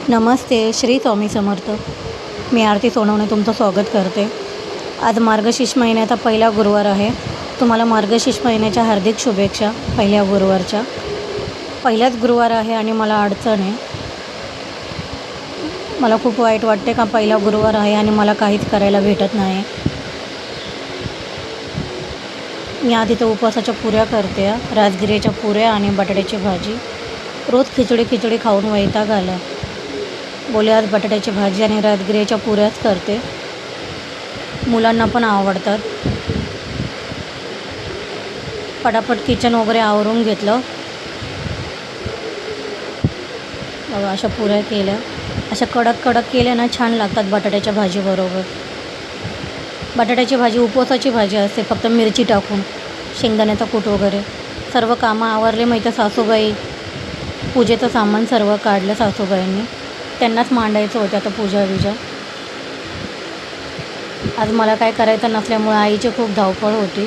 नमस्ते, श्री स्वामी समर्थ. मी आरती सोनवणे तुमचं स्वागत करते. आज मार्गशीर्ष महिन्याचा पहिला गुरुवार आहे. तुम्हाला मार्गशीर्ष महिन्याच्या हार्दिक शुभेच्छा. पहिल्या गुरुवारच्या पहिलाच गुरुवार आहे आणि मला अडचण आहे. मला खूप वाईट वाटते का पहिला गुरुवार आहे आणि मला काहीच करायला भेटत नाही. मी आधी तर उपवासाच्या पुऱ्या करते, राजगिरीच्या पुऱ्या आणि बटाट्याची भाजी. रोज खिचडी खाऊन वैताग आला. बोले आज बटाट्याची भाजी आणि राजगिरीच्या पुऱ्याच करते. मुलांना पण आवडतात. पटापट किचन वगैरे आवरून घेतलं. बघा अशा पुऱ्या केल्या. अशा कडक केल्या ना छान लागतात बटाट्याच्या भाजीबरोबर. बटाट्याची भाजी उपवासाची भाजी असते, फक्त मिरची टाकून, शेंगदाण्याचा कूट वगैरे. सर्व कामं आवरले. मग इथं सासूबाई पूजेचं सामान सर्व काढलं सासूबाईंनी. त्यांनाच मांडायचं होतं आता पूजा. आज मला काय करायचं नसल्यामुळे आईची खूप धावपळ होती.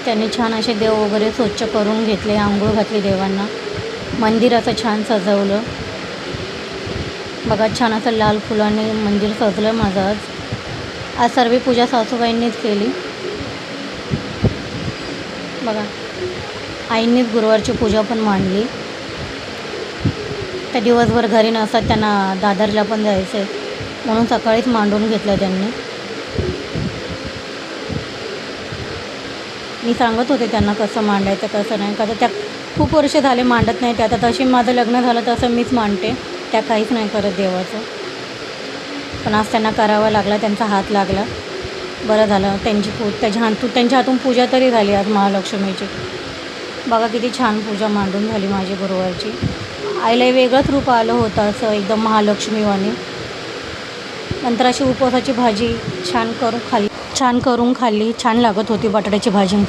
त्यांनी छान असे देव वगैरे स्वच्छ करून घेतले, आंघोळ घातली देवांना. मंदिर असं छान सजवलं. बघा छान असं लाल फुलाने मंदिर सजलं माझं आज सर्व पूजा सासूबाईंनीच केली. बघा आईंनीच गुरुवारची पूजा पण मांडली. त्या दिवसभर घरी नसतात, त्यांना दादरला पण जायचं आहे म्हणून सकाळीच मांडून घेतलं त्यांनी. मी सांगत होते त्यांना कसं मांडायचं कसं नाही, का तर त्या खूप वर्ष झाले मांडत नाही. त्या आता तशी माझं लग्न झालं तसं मीच मांडते. त्या काहीच नाही करत देवाचं. पण आज त्यांना करावा लागला, त्यांचा हात लागला. बरं झालं त्यांच्या हातून पूजा तरी झाली आज महालक्ष्मीची. बघा किती छान पूजा मांडून झाली माझी गुरुवारची. आईला वेगळंच रूप आलं होतं असं एकदम महालक्ष्मीवाणी. नंतर अशी उपवासाची भाजी छान करून खाल्ली. छान लागत होती बटाट्याची भाजी.